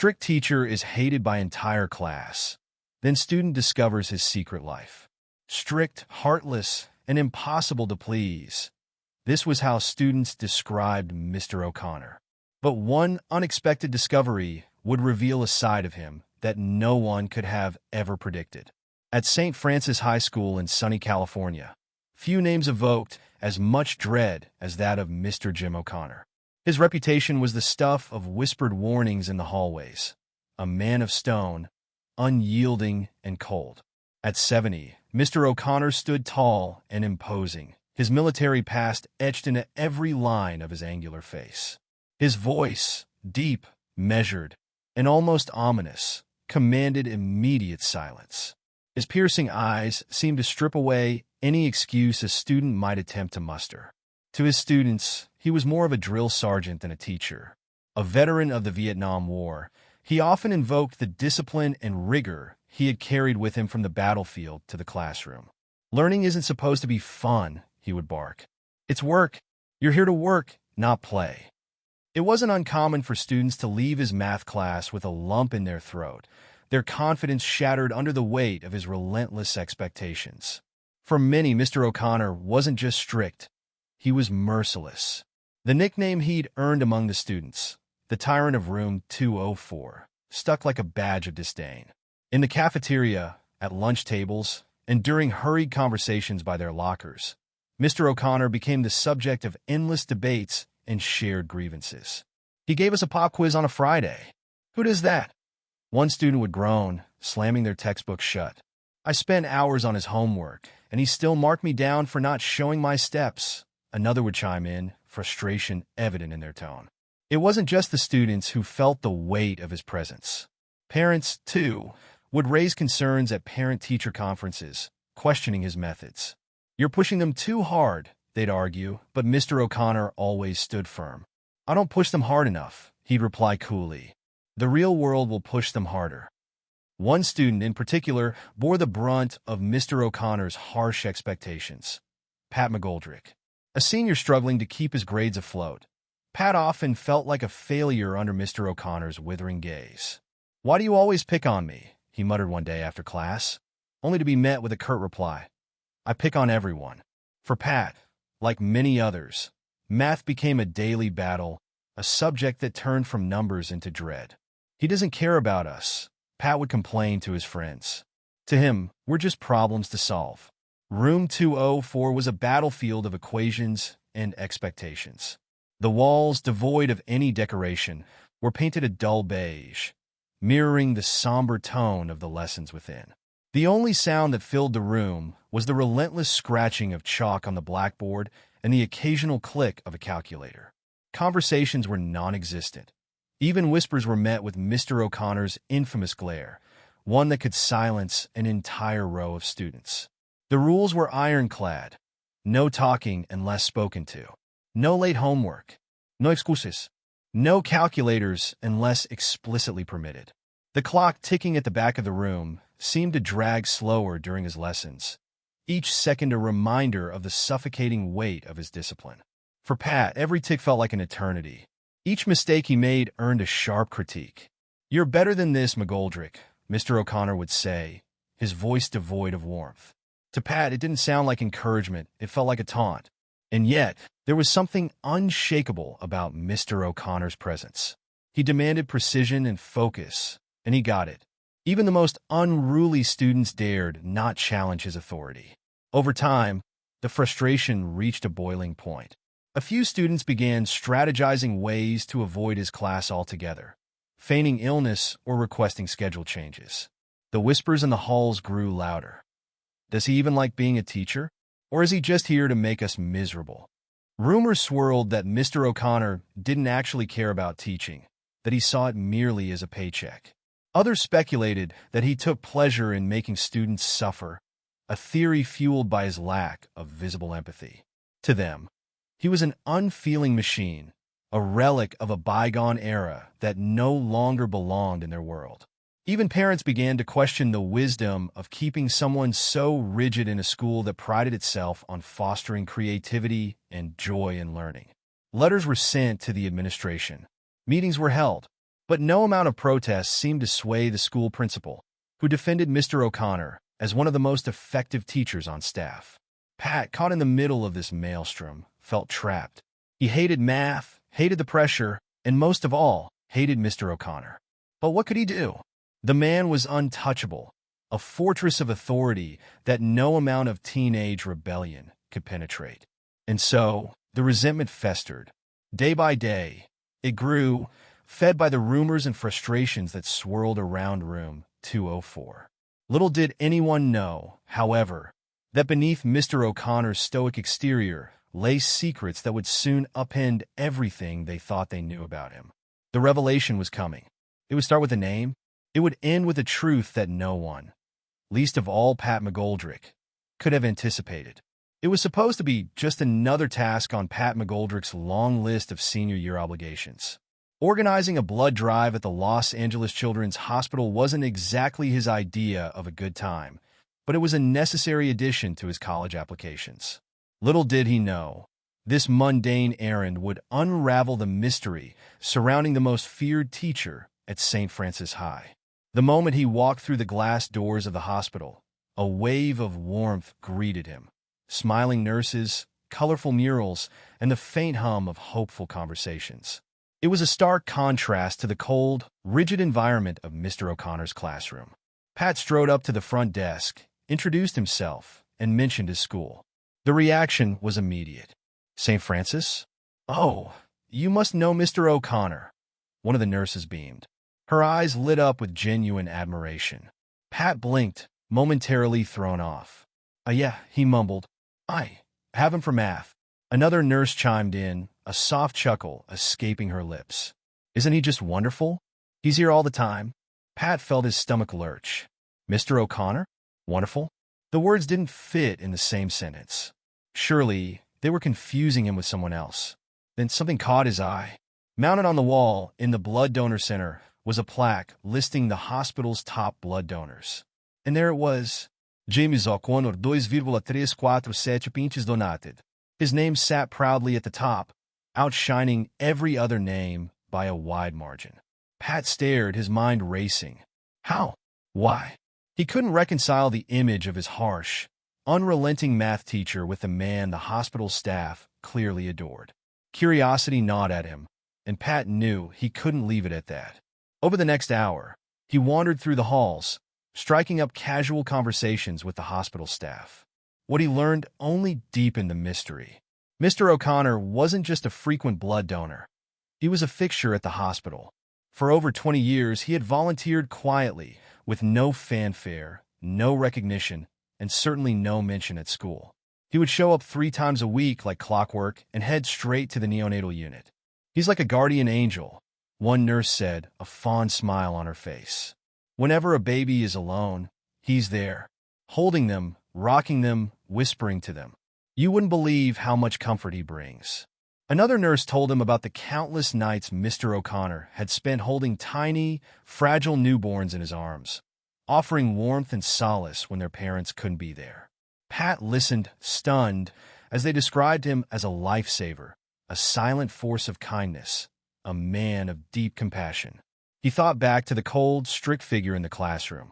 Strict teacher is hated by entire class. Then student discovers his secret life. Strict, heartless, and impossible to please. This was how students described Mr. O'Connor. But one unexpected discovery would reveal a side of him that no one could have ever predicted. At St. Francis High School in sunny California, few names evoked as much dread as that of Mr. Jim O'Connor. His reputation was the stuff of whispered warnings in the hallways. A man of stone, unyielding and cold. At 70, Mr. O'Connor stood tall and imposing, his military past etched into every line of his angular face. His voice, deep, measured, and almost ominous, commanded immediate silence. His piercing eyes seemed to strip away any excuse a student might attempt to muster. To his students, he was more of a drill sergeant than a teacher. A veteran of the Vietnam War, he often invoked the discipline and rigor he had carried with him from the battlefield to the classroom. "Learning isn't supposed to be fun," he would bark. "It's work. You're here to work, not play." It wasn't uncommon for students to leave his math class with a lump in their throat, their confidence shattered under the weight of his relentless expectations. For many, Mr. O'Connor wasn't just strict, he was merciless. The nickname he'd earned among the students, the Tyrant of Room 204, stuck like a badge of disdain. In the cafeteria, at lunch tables, and during hurried conversations by their lockers, Mr. O'Connor became the subject of endless debates and shared grievances. "He gave us a pop quiz on a Friday. Who does that?" One student would groan, slamming their textbook shut. "I spent hours on his homework, and he still marked me down for not showing my steps." Another would chime in, frustration evident in their tone. It wasn't just the students who felt the weight of his presence. Parents, too, would raise concerns at parent-teacher conferences, questioning his methods. "You're pushing them too hard," they'd argue, but Mr. O'Connor always stood firm. "I don't push them hard enough," he'd reply coolly. "The real world will push them harder." One student in particular bore the brunt of Mr. O'Connor's harsh expectations. Pat McGoldrick, a senior struggling to keep his grades afloat. Pat often felt like a failure under Mr. O'Connor's withering gaze. "Why do you always pick on me?" he muttered one day after class, only to be met with a curt reply. "I pick on everyone." For Pat, like many others, math became a daily battle, a subject that turned from numbers into dread. "He doesn't care about us," Pat would complain to his friends. To him, we're just problems to solve. Room 204 was a battlefield of equations and expectations. The walls, devoid of any decoration, were painted a dull beige, mirroring the somber tone of the lessons within. The only sound that filled the room was the relentless scratching of chalk on the blackboard and the occasional click of a calculator. Conversations were non-existent. Even whispers were met with Mr. O'Connor's infamous glare, one that could silence an entire row of students. The rules were ironclad. No talking unless spoken to. No late homework. No excuses. No calculators unless explicitly permitted. The clock ticking at the back of the room seemed to drag slower during his lessons, each second a reminder of the suffocating weight of his discipline. For Pat, every tick felt like an eternity. Each mistake he made earned a sharp critique. "You're better than this, McGoldrick," Mr. O'Connor would say, his voice devoid of warmth. To Pat, it didn't sound like encouragement, it felt like a taunt. And yet, there was something unshakable about Mr. O'Connor's presence. He demanded precision and focus, and he got it. Even the most unruly students dared not challenge his authority. Over time, the frustration reached a boiling point. A few students began strategizing ways to avoid his class altogether, feigning illness or requesting schedule changes. The whispers in the halls grew louder. Does he even like being a teacher? Or is he just here to make us miserable? Rumors swirled that Mr. O'Connor didn't actually care about teaching, that he saw it merely as a paycheck. Others speculated that he took pleasure in making students suffer, a theory fueled by his lack of visible empathy. To them, he was an unfeeling machine, a relic of a bygone era that no longer belonged in their world. Even parents began to question the wisdom of keeping someone so rigid in a school that prided itself on fostering creativity and joy in learning. Letters were sent to the administration. Meetings were held. But no amount of protest seemed to sway the school principal, who defended Mr. O'Connor as one of the most effective teachers on staff. Pat, caught in the middle of this maelstrom, felt trapped. He hated math, hated the pressure, and most of all, hated Mr. O'Connor. But what could he do? The man was untouchable, a fortress of authority that no amount of teenage rebellion could penetrate. And so, the resentment festered. Day by day, it grew, fed by the rumors and frustrations that swirled around room 204. Little did anyone know, however, that beneath Mr. O'Connor's stoic exterior lay secrets that would soon upend everything they thought they knew about him. The revelation was coming. It would start with a name. It would end with a truth that no one, least of all Pat McGoldrick, could have anticipated. It was supposed to be just another task on Pat McGoldrick's long list of senior year obligations. Organizing a blood drive at the Los Angeles Children's Hospital wasn't exactly his idea of a good time, but it was a necessary addition to his college applications. Little did he know, this mundane errand would unravel the mystery surrounding the most feared teacher at St. Francis High. The moment he walked through the glass doors of the hospital, a wave of warmth greeted him. Smiling nurses, colorful murals, and the faint hum of hopeful conversations. It was a stark contrast to the cold, rigid environment of Mr. O'Connor's classroom. Pat strode up to the front desk, introduced himself, and mentioned his school. The reaction was immediate. St. Francis? Oh, you must know Mr. O'Connor. One of the nurses beamed. Her eyes lit up with genuine admiration. Pat blinked, momentarily thrown off. Yeah, he mumbled. I have him for math. Another nurse chimed in, a soft chuckle escaping her lips. Isn't he just wonderful? He's here all the time. Pat felt his stomach lurch. Mr. O'Connor? Wonderful? The words didn't fit in the same sentence. Surely, they were confusing him with someone else. Then something caught his eye. Mounted on the wall in the blood donor center was a plaque listing the hospital's top blood donors. And there it was. James O'Connor 2,347 pinches donated. His name sat proudly at the top, outshining every other name by a wide margin. Pat stared, his mind racing. How? Why? He couldn't reconcile the image of his harsh, unrelenting math teacher with the man the hospital staff clearly adored. Curiosity gnawed at him, and Pat knew he couldn't leave it at that. Over the next hour, he wandered through the halls, striking up casual conversations with the hospital staff. What he learned only deepened the mystery. Mr. O'Connor wasn't just a frequent blood donor. He was a fixture at the hospital. For over 20 years, he had volunteered quietly, with no fanfare, no recognition, and certainly no mention at school. He would show up 3 times a week like clockwork and head straight to the neonatal unit. He's like a guardian angel, one nurse said, a fond smile on her face. Whenever a baby is alone, he's there, holding them, rocking them, whispering to them. You wouldn't believe how much comfort he brings. Another nurse told him about the countless nights Mr. O'Connor had spent holding tiny, fragile newborns in his arms, offering warmth and solace when their parents couldn't be there. Pat listened, stunned, as they described him as a lifesaver, a silent force of kindness, a man of deep compassion. He thought back to the cold, strict figure in the classroom,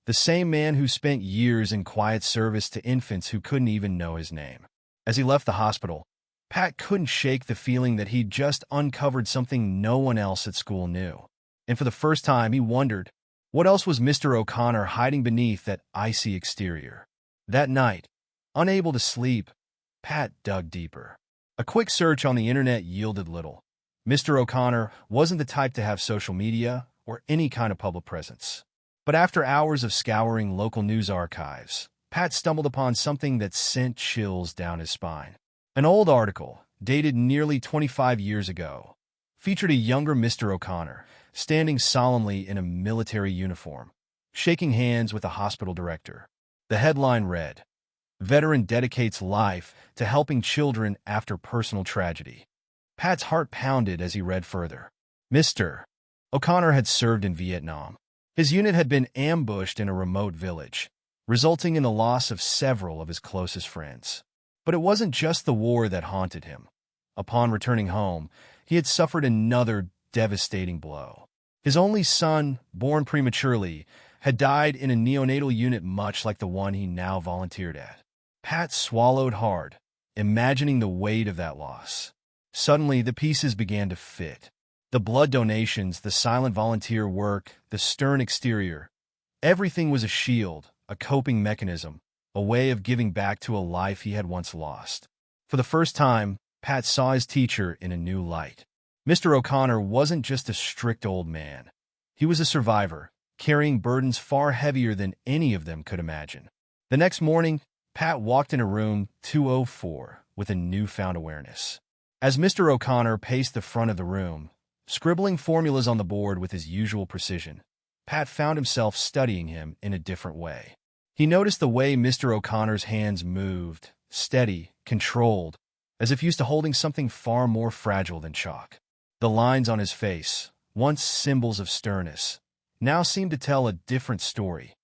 the same man who spent years in quiet service to infants who couldn't even know his name. As he left the hospital, Pat couldn't shake the feeling that he'd just uncovered something no one else at school knew. And for the first time, he wondered, what else was Mr. O'Connor hiding beneath that icy exterior? That night, unable to sleep, Pat dug deeper. A quick search on the internet yielded little. Mr. O'Connor wasn't the type to have social media or any kind of public presence. But after hours of scouring local news archives, Pat stumbled upon something that sent chills down his spine. An old article, dated nearly 25 years ago, featured a younger Mr. O'Connor standing solemnly in a military uniform, shaking hands with a hospital director. The headline read, "Veteran dedicates life to helping children after personal tragedy." Pat's heart pounded as he read further. Mr. O'Connor had served in Vietnam. His unit had been ambushed in a remote village, resulting in the loss of several of his closest friends. But it wasn't just the war that haunted him. Upon returning home, he had suffered another devastating blow. His only son, born prematurely, had died in a neonatal unit much like the one he now volunteered at. Pat swallowed hard, imagining the weight of that loss. Suddenly, the pieces began to fit. The blood donations, the silent volunteer work, the stern exterior. Everything was a shield, a coping mechanism, a way of giving back to a life he had once lost. For the first time, Pat saw his teacher in a new light. Mr. O'Connor wasn't just a strict old man. He was a survivor, carrying burdens far heavier than any of them could imagine. The next morning, Pat walked into room 204 with a newfound awareness. As Mr. O'Connor paced the front of the room, scribbling formulas on the board with his usual precision, Pat found himself studying him in a different way. He noticed the way Mr. O'Connor's hands moved, steady, controlled, as if used to holding something far more fragile than chalk. The lines on his face, once symbols of sternness, now seemed to tell a different story,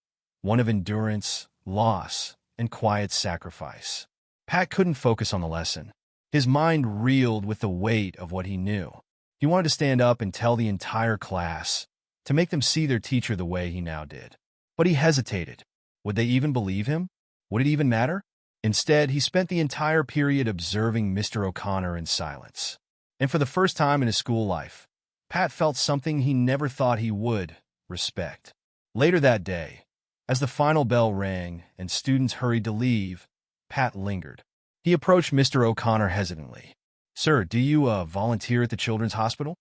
one of endurance, loss, and quiet sacrifice. Pat couldn't focus on the lesson. His mind reeled with the weight of what he knew. He wanted to stand up and tell the entire class, to make them see their teacher the way he now did. But he hesitated. Would they even believe him? Would it even matter? Instead, he spent the entire period observing Mr. O'Connor in silence. And for the first time in his school life, Pat felt something he never thought he would: respect. Later that day, as the final bell rang and students hurried to leave, Pat lingered. He approached Mr. O'Connor hesitantly. "Sir, do you volunteer at the Children's Hospital?"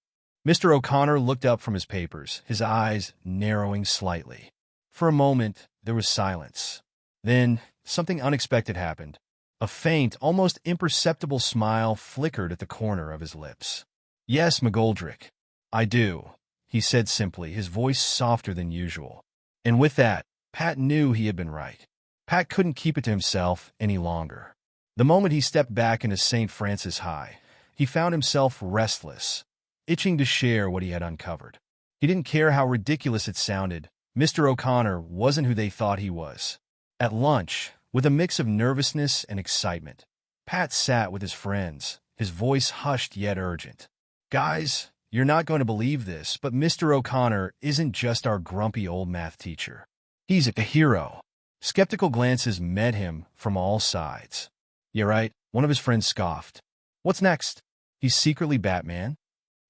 Mr. O'Connor looked up from his papers, his eyes narrowing slightly. For a moment, there was silence. Then, something unexpected happened. A faint, almost imperceptible smile flickered at the corner of his lips. "Yes, McGoldrick, I do," he said simply, his voice softer than usual. And with that, Pat knew he had been right. Pat couldn't keep it to himself any longer. The moment he stepped back into St. Francis High, he found himself restless, itching to share what he had uncovered. He didn't care how ridiculous it sounded. Mr. O'Connor wasn't who they thought he was. At lunch, with a mix of nervousness and excitement, Pat sat with his friends, his voice hushed yet urgent. "Guys, you're not going to believe this, but Mr. O'Connor isn't just our grumpy old math teacher. He's a hero." Skeptical glances met him from all sides. "Yeah, right," one of his friends scoffed. "What's next? He's secretly Batman?"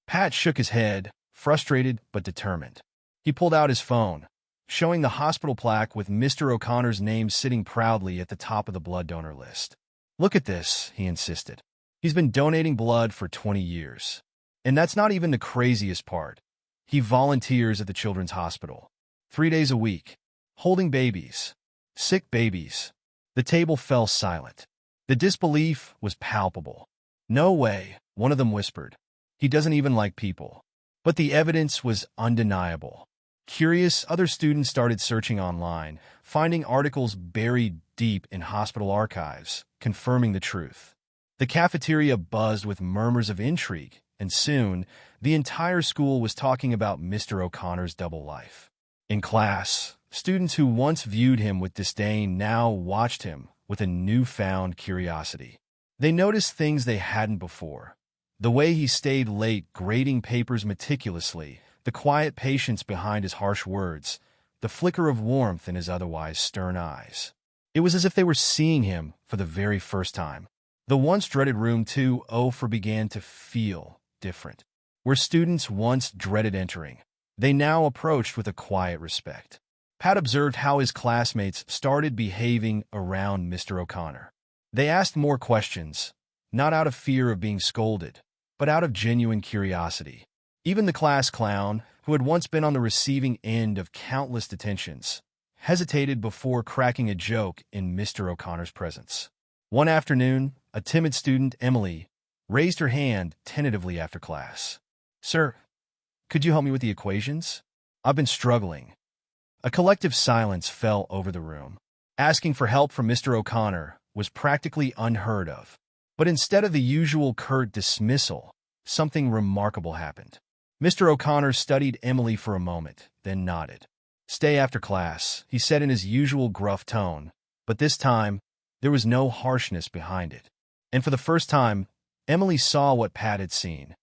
Pat shook his head, frustrated but determined. He pulled out his phone, showing the hospital plaque with Mr. O'Connor's name sitting proudly at the top of the blood donor list. "Look at this," he insisted. "He's been donating blood for 20 years. And that's not even the craziest part. He volunteers at the Children's Hospital, 3 days a week, holding babies, sick babies." The table fell silent. The disbelief was palpable. "No way," one of them whispered. "He doesn't even like people." But the evidence was undeniable. Curious, other students started searching online, finding articles buried deep in hospital archives, confirming the truth. The cafeteria buzzed with murmurs of intrigue, and soon, the entire school was talking about Mr. O'Connor's double life. In class, students who once viewed him with disdain now watched him with a newfound curiosity. They noticed things they hadn't before. The way he stayed late grading papers meticulously, the quiet patience behind his harsh words, the flicker of warmth in his otherwise stern eyes. It was as if they were seeing him for the very first time. The once dreaded room 204 began to feel different. Where students once dreaded entering, they now approached with a quiet respect. Pat observed how his classmates started behaving around Mr. O'Connor. They asked more questions, not out of fear of being scolded, but out of genuine curiosity. Even the class clown, who had once been on the receiving end of countless detentions, hesitated before cracking a joke in Mr. O'Connor's presence. One afternoon, a timid student, Emily, raised her hand tentatively after class. "Sir, could you help me with the equations? I've been struggling." A collective silence fell over the room. Asking for help from Mr. O'Connor was practically unheard of. But instead of the usual curt dismissal, something remarkable happened. Mr. O'Connor studied Emily for a moment, then nodded. "Stay after class," he said in his usual gruff tone, but this time, there was no harshness behind it. And for the first time, Emily saw what Pat had seen.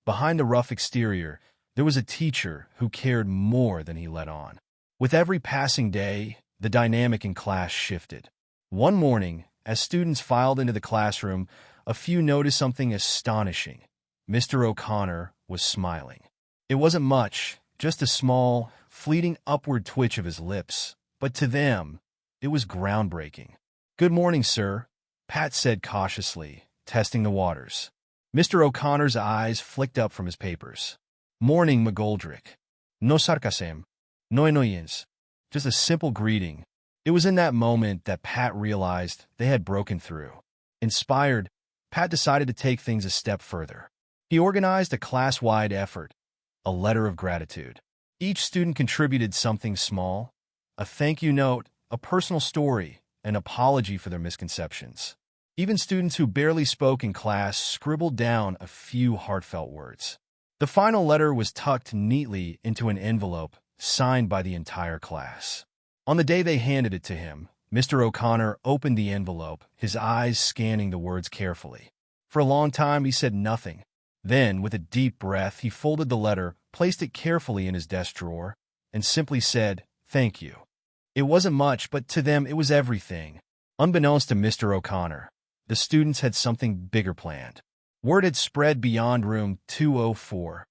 Behind the rough exterior, There was a teacher who cared more than he let on. With every passing day, the dynamic in class shifted. One morning, as students filed into the classroom, a few noticed something astonishing. Mr. O'Connor was smiling. It wasn't much, just a small, fleeting upward twitch of his lips, but to them, it was groundbreaking. "Good morning, sir," Pat said cautiously, testing the waters. Mr. O'Connor's eyes flicked up from his papers. "Morning, McGoldrick. No sarcasm. No annoyance. Just a simple greeting." It was in that moment that Pat realized they had broken through. Inspired, Pat decided to take things a step further. He organized a class-wide effort, a letter of gratitude. Each student contributed something small, a thank you note, a personal story, an apology for their misconceptions. Even students who barely spoke in class scribbled down a few heartfelt words. The final letter was tucked neatly into an envelope, signed by the entire class. On the day they handed it to him, Mr. O'Connor opened the envelope, his eyes scanning the words carefully. For a long time, he said nothing. Then, with a deep breath, he folded the letter, placed it carefully in his desk drawer, and simply said, "Thank you." It wasn't much, but to them it was everything. Unbeknownst to Mr. O'Connor, the students had something bigger planned. Word had spread beyond room 204,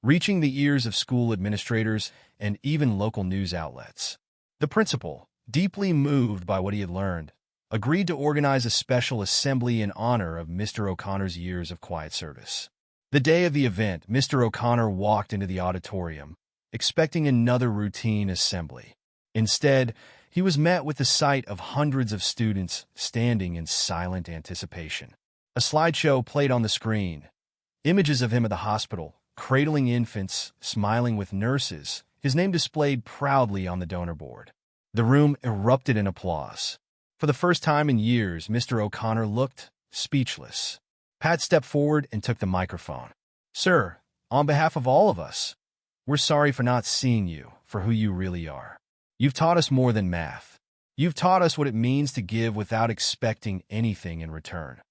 reaching the ears of school administrators and even local news outlets. The principal, deeply moved by what he had learned, agreed to organize a special assembly in honor of Mr. O'Connor's years of quiet service. The day of the event, Mr. O'Connor walked into the auditorium, expecting another routine assembly. Instead, he was met with the sight of hundreds of students standing in silent anticipation. A slideshow played on the screen. Images of him at the hospital, cradling infants, smiling with nurses, his name displayed proudly on the donor board. The room erupted in applause. For the first time in years, Mr. O'Connor looked speechless. Pat stepped forward and took the microphone. "Sir, on behalf of all of us, we're sorry for not seeing you for who you really are. You've taught us more than math. You've taught us what it means to give without expecting anything in return."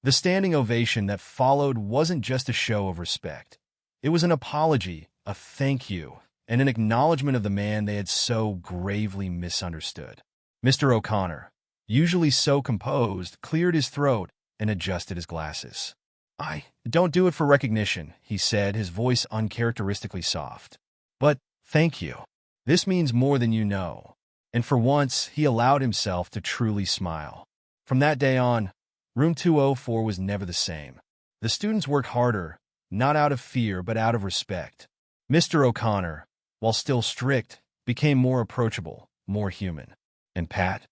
The standing ovation that followed wasn't just a show of respect. It was an apology, a thank you, and an acknowledgement of the man they had so gravely misunderstood. Mr. O'Connor, usually so composed, cleared his throat and adjusted his glasses. "I don't do it for recognition," he said, his voice uncharacteristically soft. "But thank you. This means more than you know." And for once, he allowed himself to truly smile. From that day on, room 204 was never the same. The students worked harder, not out of fear, but out of respect. Mr. O'Connor, while still strict, became more approachable, more human. And Pat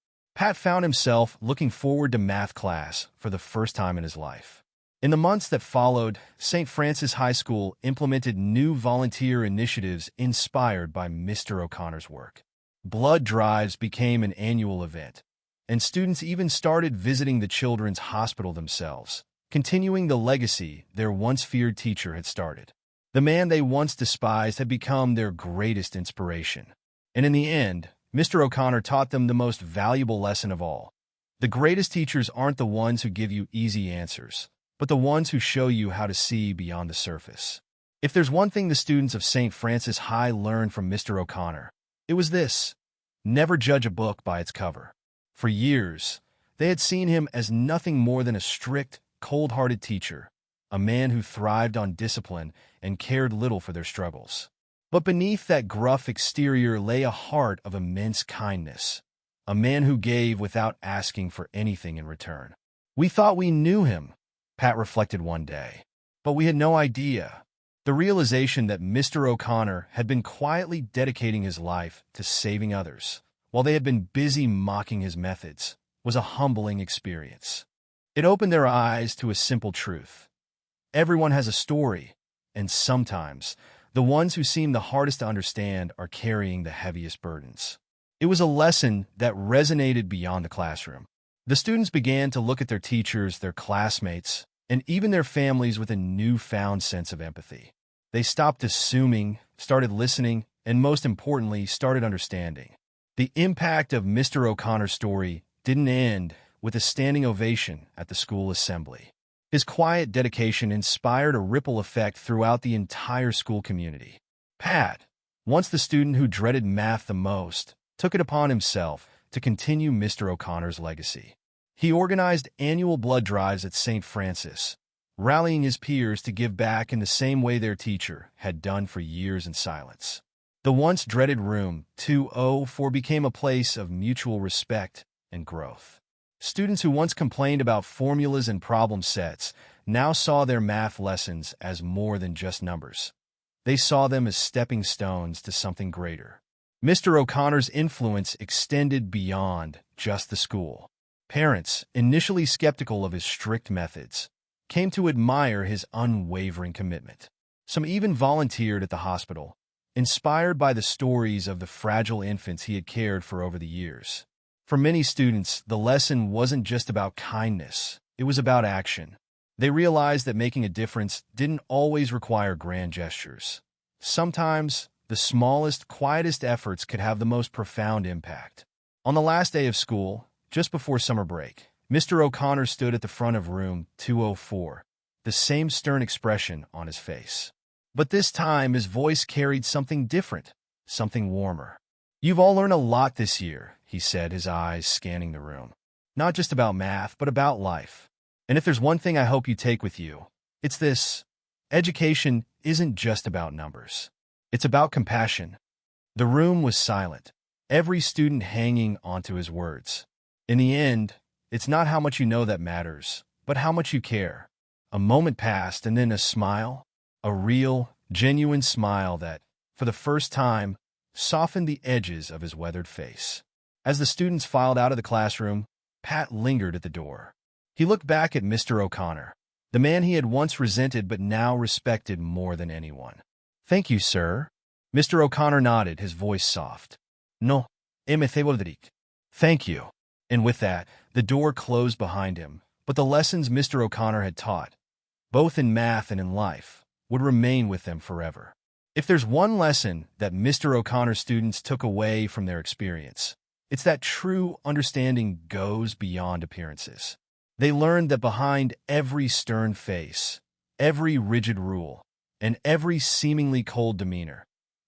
found himself looking forward to math class for the first time in his life. In the months that followed, St. Francis High School implemented new volunteer initiatives inspired by Mr. O'Connor's work. Blood drives became an annual event, and students even started visiting the children's hospital themselves, continuing the legacy their once feared teacher had started. The man they once despised had become their greatest inspiration. And in the end, Mr. O'Connor taught them the most valuable lesson of all. The greatest teachers aren't the ones who give you easy answers, but the ones who show you how to see beyond the surface. If there's one thing the students of St. Francis High learned from Mr. O'Connor, it was this: never judge a book by its cover. For years, they had seen him as nothing more than a strict, cold-hearted teacher, a man who thrived on discipline and cared little for their struggles. But beneath that gruff exterior lay a heart of immense kindness, a man who gave without asking for anything in return. "We thought we knew him," Pat reflected one day, "but we had no idea." The realization that Mr. O'Connor had been quietly dedicating his life to saving others, while they had been busy mocking his methods, was a humbling experience. It opened their eyes to a simple truth. Everyone has a story, and sometimes the ones who seem the hardest to understand are carrying the heaviest burdens. It was a lesson that resonated beyond the classroom. The students began to look at their teachers, their classmates, and even their families with a newfound sense of empathy. They stopped assuming, started listening, and most importantly, started understanding. The impact of Mr. O'Connor's story didn't end with a standing ovation at the school assembly. His quiet dedication inspired a ripple effect throughout the entire school community. Pat, once the student who dreaded math the most, took it upon himself to continue Mr. O'Connor's legacy. He organized annual blood drives at St. Francis, rallying his peers to give back in the same way their teacher had done for years in silence. The once dreaded room 204 became a place of mutual respect and growth. Students who once complained about formulas and problem sets now saw their math lessons as more than just numbers. They saw them as stepping stones to something greater. Mr. O'Connor's influence extended beyond just the school. Parents, initially skeptical of his strict methods, came to admire his unwavering commitment. Some even volunteered at the hospital, inspired by the stories of the fragile infants he had cared for over the years. For many students, the lesson wasn't just about kindness, it was about action. They realized that making a difference didn't always require grand gestures. Sometimes, the smallest, quietest efforts could have the most profound impact. On the last day of school, just before summer break, Mr. O'Connor stood at the front of room 204, the same stern expression on his face. But this time, his voice carried something different, something warmer. "You've all learned a lot this year," he said, his eyes scanning the room. "Not just about math, but about life. And if there's one thing I hope you take with you, it's this: education isn't just about numbers. It's about compassion." The room was silent, every student hanging onto his words. In the end, it's not how much you know that matters, but how much you care. A moment passed, and then a smile, a real, genuine smile that, for the first time, softened the edges of his weathered face. As the students filed out of the classroom, Pat lingered at the door. He looked back at Mr. O'Connor, the man he had once resented but now respected more than anyone. "Thank you, sir." Mr. O'Connor nodded, his voice soft. "No, McGoldrick." "Thank you." And with that, the door closed behind him, but the lessons Mr. O'Connor had taught, both in math and in life, would remain with them forever. If there's one lesson that Mr. O'Connor's students took away from their experience, it's that true understanding goes beyond appearances. They learned that behind every stern face, every rigid rule, and every seemingly cold demeanor,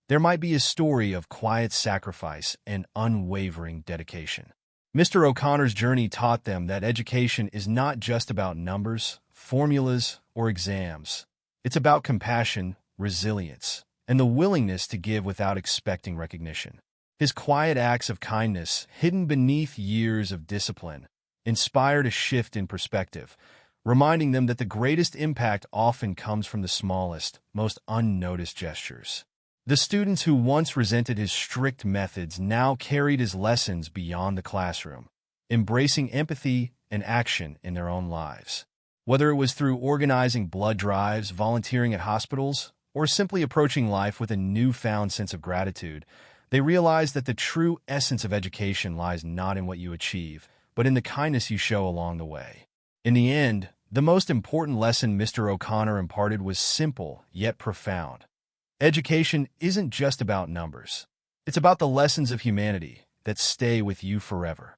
there might be a story of quiet sacrifice and unwavering dedication. Mr. O'Connor's journey taught them that education is not just about numbers, formulas, or exams. It's about compassion, resilience, and the willingness to give without expecting recognition. His quiet acts of kindness, hidden beneath years of discipline, inspired a shift in perspective, reminding them that the greatest impact often comes from the smallest, most unnoticed gestures. The students who once resented his strict methods now carried his lessons beyond the classroom, embracing empathy and action in their own lives. Whether it was through organizing blood drives, volunteering at hospitals, or simply approaching life with a newfound sense of gratitude, they realized that the true essence of education lies not in what you achieve, but in the kindness you show along the way. In the end, the most important lesson Mr. O'Connor imparted was simple yet profound. Education isn't just about numbers. It's about the lessons of humanity that stay with you forever.